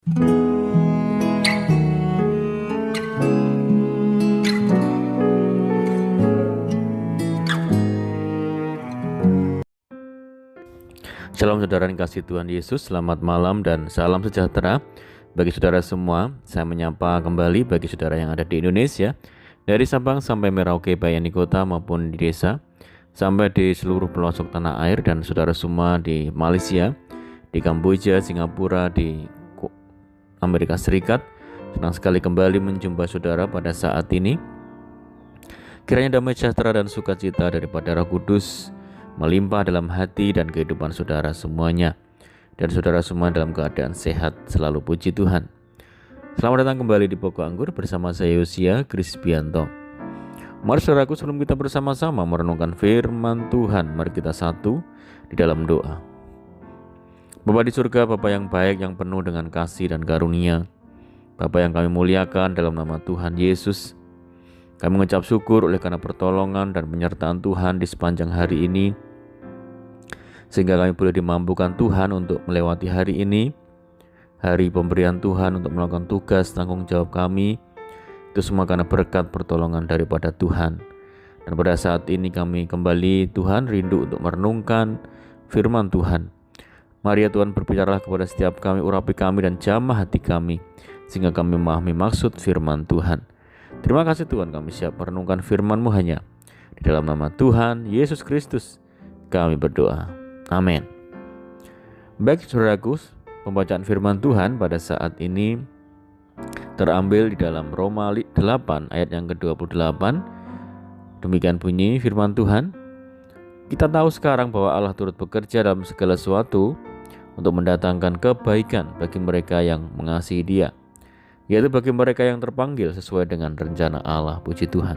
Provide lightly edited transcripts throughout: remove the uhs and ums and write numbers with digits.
Shalom saudara yang kasih Tuhan Yesus, selamat malam dan salam sejahtera bagi saudara semua. Saya menyapa kembali bagi saudara yang ada di Indonesia, dari Sabang sampai Merauke, Bayan di kota maupun di desa, sampai di seluruh pelosok tanah air, dan saudara semua di Malaysia, di Kamboja, Singapura, di Amerika Serikat. Senang sekali kembali menjumpa saudara pada saat ini. Kiranya damai sejahtera dan sukacita daripada Roh Kudus melimpah dalam hati dan kehidupan saudara semuanya, dan saudara semua dalam keadaan sehat selalu, puji Tuhan. Selamat datang kembali di Pokok Anggur bersama saya Yosia Krisbianto. Mari saudaraku, sebelum kita bersama-sama merenungkan firman Tuhan, mari kita satu di dalam doa. Bapa di surga, Bapa yang baik, yang penuh dengan kasih dan karunia, Bapa yang kami muliakan dalam nama Tuhan Yesus, kami mengucap syukur oleh karena pertolongan dan penyertaan Tuhan di sepanjang hari ini, sehingga kami boleh dimampukan Tuhan untuk melewati hari ini, hari pemberian Tuhan untuk melakukan tugas tanggung jawab kami. Itu semua karena berkat pertolongan daripada Tuhan. Dan pada saat ini kami kembali Tuhan rindu untuk merenungkan firman Tuhan. Mari ya Tuhan, berbicaralah kepada setiap kami, urapi kami dan jamah hati kami, sehingga kami memahami maksud firman Tuhan. Terima kasih Tuhan, kami siap merenungkan firman-Mu hanya di dalam nama Tuhan Yesus Kristus kami berdoa. Amin. Baik saudaraku, pembacaan firman Tuhan pada saat ini terambil di dalam Roma 8 ayat yang ke-28. Demikian bunyi firman Tuhan. Kita tahu sekarang bahwa Allah turut bekerja dalam segala sesuatu untuk mendatangkan kebaikan bagi mereka yang mengasihi Dia, yaitu bagi mereka yang terpanggil sesuai dengan rencana Allah. Puji Tuhan.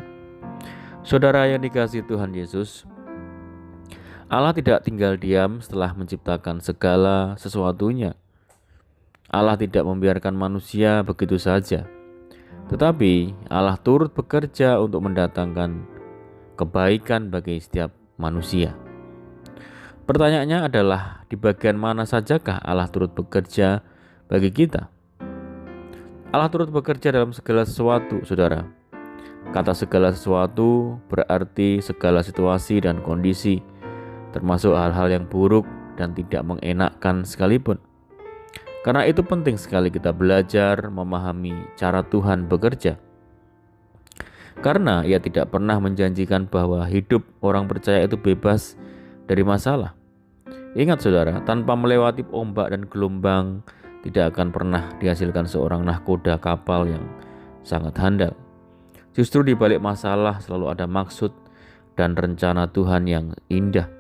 Saudara yang dikasihi Tuhan Yesus, Allah tidak tinggal diam setelah menciptakan segala sesuatunya. Allah tidak membiarkan manusia begitu saja, tetapi Allah turut bekerja untuk mendatangkan kebaikan bagi setiap manusia. Pertanyaannya adalah, di bagian mana sajakah Allah turut bekerja bagi kita? Allah turut bekerja dalam segala sesuatu, saudara. Kata segala sesuatu berarti segala situasi dan kondisi, termasuk hal-hal yang buruk dan tidak mengenakkan sekalipun. Karena itu penting sekali kita belajar memahami cara Tuhan bekerja. Karena Ia tidak pernah menjanjikan bahwa hidup orang percaya itu bebas dari masalah. Ingat saudara, tanpa melewati ombak dan gelombang, tidak akan pernah dihasilkan seorang nahkoda kapal yang sangat handal. Justru di balik masalah selalu ada maksud dan rencana Tuhan yang indah.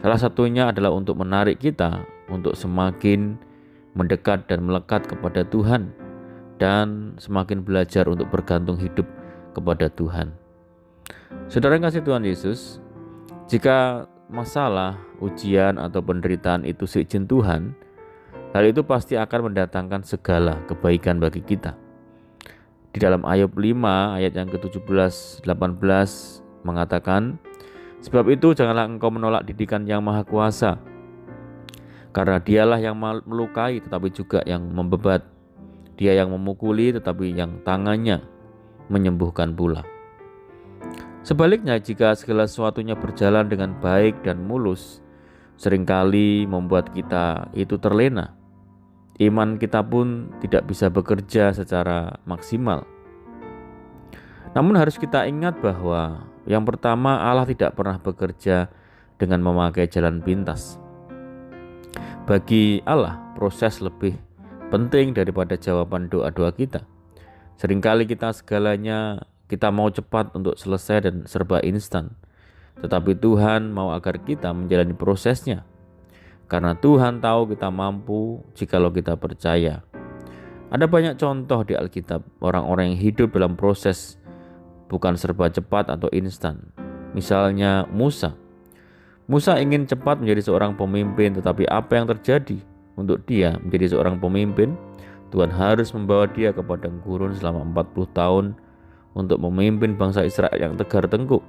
Salah satunya adalah untuk menarik kita untuk semakin mendekat dan melekat kepada Tuhan, dan semakin belajar untuk bergantung hidup kepada Tuhan. Saudara yang kasih Tuhan Yesus, jika masalah, ujian atau penderitaan itu seizin Tuhan, hal itu pasti akan mendatangkan segala kebaikan bagi kita. Di dalam Ayub 5 ayat yang ke-17-18 mengatakan, sebab itu janganlah engkau menolak didikan yang maha kuasa, karena dialah yang melukai tetapi juga yang membebat. Dia yang memukuli tetapi yang tangannya menyembuhkan pula. Sebaliknya, jika segala sesuatunya berjalan dengan baik dan mulus, seringkali membuat kita itu terlena. Iman kita pun tidak bisa bekerja secara maksimal. Namun harus kita ingat bahwa yang pertama, Allah tidak pernah bekerja dengan memakai jalan pintas. Bagi Allah, proses lebih penting daripada jawaban doa-doa kita. Seringkali kita mau cepat untuk selesai dan serba instan. Tetapi Tuhan mau agar kita menjalani prosesnya. Karena Tuhan tahu kita mampu jikalau kita percaya. Ada banyak contoh di Alkitab orang-orang yang hidup dalam proses, bukan serba cepat atau instan. Misalnya Musa. Musa ingin cepat menjadi seorang pemimpin, tetapi apa yang terjadi? Untuk dia menjadi seorang pemimpin, Tuhan harus membawa dia ke padang gurun selama 40 tahun untuk memimpin bangsa Israel yang tegar tengkuk.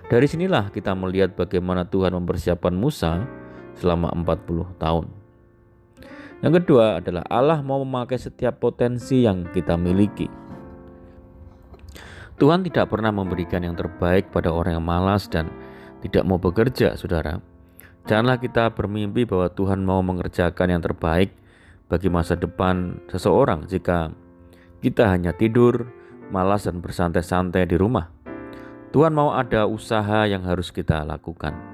Dari sinilah kita melihat bagaimana Tuhan mempersiapkan Musa selama 40 tahun. Yang kedua adalah Allah mau memakai setiap potensi yang kita miliki. Tuhan tidak pernah memberikan yang terbaik pada orang yang malas dan tidak mau bekerja, saudara. Janganlah kita bermimpi bahwa Tuhan mau mengerjakan yang terbaik bagi masa depan seseorang jika kita hanya tidur, malas dan bersantai-santai di rumah. Tuhan mau ada usaha yang harus kita lakukan.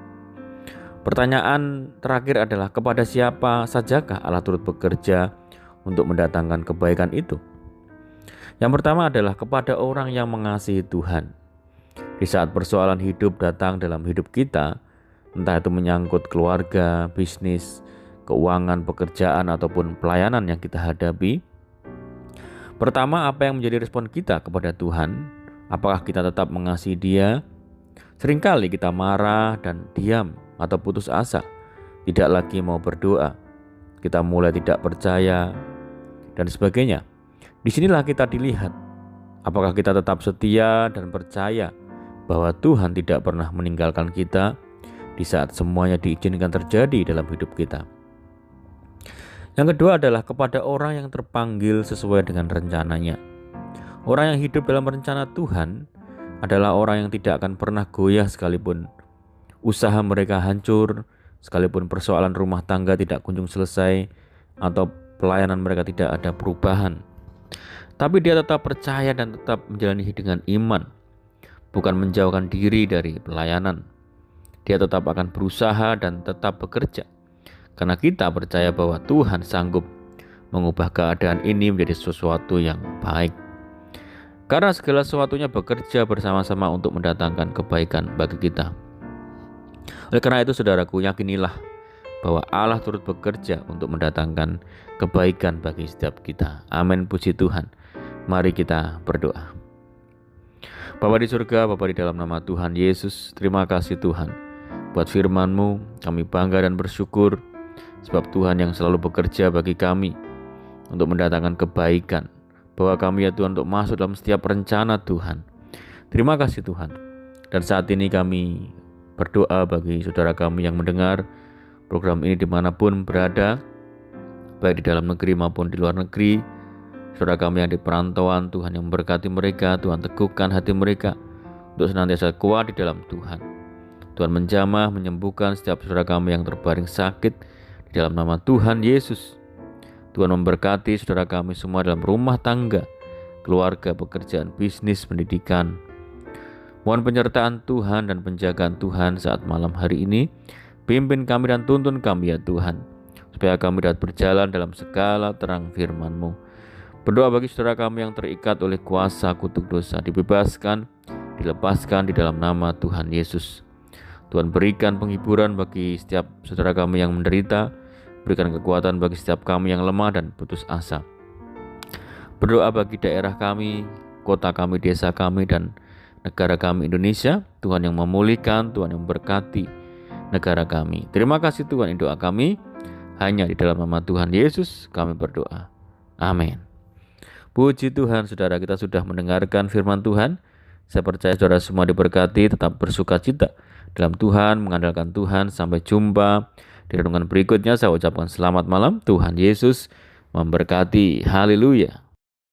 Pertanyaan terakhir adalah kepada siapa sajakah Allah turut bekerja untuk mendatangkan kebaikan itu? Yang pertama adalah kepada orang yang mengasihi Tuhan. Di saat persoalan hidup datang dalam hidup kita, entah itu menyangkut keluarga, bisnis, keuangan, pekerjaan, ataupun pelayanan yang kita hadapi, pertama, apa yang menjadi respon kita kepada Tuhan? Apakah kita tetap mengasihi Dia? Seringkali kita marah dan diam atau putus asa, tidak lagi mau berdoa, kita mulai tidak percaya, dan sebagainya. Disinilah kita dilihat, apakah kita tetap setia dan percaya bahwa Tuhan tidak pernah meninggalkan kita di saat semuanya diizinkan terjadi dalam hidup kita. Yang kedua adalah kepada orang yang terpanggil sesuai dengan rencananya. Orang yang hidup dalam rencana Tuhan adalah orang yang tidak akan pernah goyah sekalipun usaha mereka hancur, sekalipun persoalan rumah tangga tidak kunjung selesai, atau pelayanan mereka tidak ada perubahan. Tapi dia tetap percaya dan tetap menjalani dengan iman, bukan menjauhkan diri dari pelayanan. Dia tetap akan berusaha dan tetap bekerja, karena kita percaya bahwa Tuhan sanggup mengubah keadaan ini menjadi sesuatu yang baik. Karena segala sesuatunya bekerja bersama-sama untuk mendatangkan kebaikan bagi kita. Oleh karena itu, saudaraku, yakinilah bahwa Allah turut bekerja untuk mendatangkan kebaikan bagi setiap kita. Amin, puji Tuhan. Mari kita berdoa. Bapa di surga, Bapa di dalam nama Tuhan Yesus, terima kasih Tuhan buat firman-Mu. Kami bangga dan bersyukur sebab Tuhan yang selalu bekerja bagi kami untuk mendatangkan kebaikan, bahwa kami ya Tuhan untuk masuk dalam setiap rencana Tuhan. Terima kasih Tuhan. Dan saat ini kami berdoa bagi saudara kami yang mendengar program ini dimanapun berada, baik di dalam negeri maupun di luar negeri. Saudara kami yang di perantauan, Tuhan yang memberkati mereka, Tuhan teguhkan hati mereka untuk senantiasa kuat di dalam Tuhan. Tuhan menjamah, menyembuhkan setiap saudara kami yang terbaring sakit di dalam nama Tuhan Yesus. Tuhan memberkati saudara kami semua dalam rumah tangga, keluarga, pekerjaan, bisnis, pendidikan. Mohon penyertaan Tuhan dan penjagaan Tuhan saat malam hari ini. Pimpin kami dan tuntun kami ya Tuhan, supaya kami dapat berjalan dalam segala terang firman-Mu. Berdoa bagi saudara kami yang terikat oleh kuasa kutuk dosa, dibebaskan, dilepaskan di dalam nama Tuhan Yesus. Tuhan berikan penghiburan bagi setiap saudara kami yang menderita, berikan kekuatan bagi setiap kami yang lemah dan putus asa. Berdoa bagi daerah kami, kota kami, desa kami, dan negara kami Indonesia. Tuhan yang memulihkan, Tuhan yang memberkati negara kami. Terima kasih Tuhan, ini doa kami hanya di dalam nama Tuhan Yesus kami berdoa. Amin. Puji Tuhan, saudara, kita sudah mendengarkan firman Tuhan. Saya percaya saudara semua diberkati, tetap bersuka cita dalam Tuhan, mengandalkan Tuhan. Sampai jumpa di renungan berikutnya. Saya ucapkan selamat malam. Tuhan Yesus memberkati. Haleluya.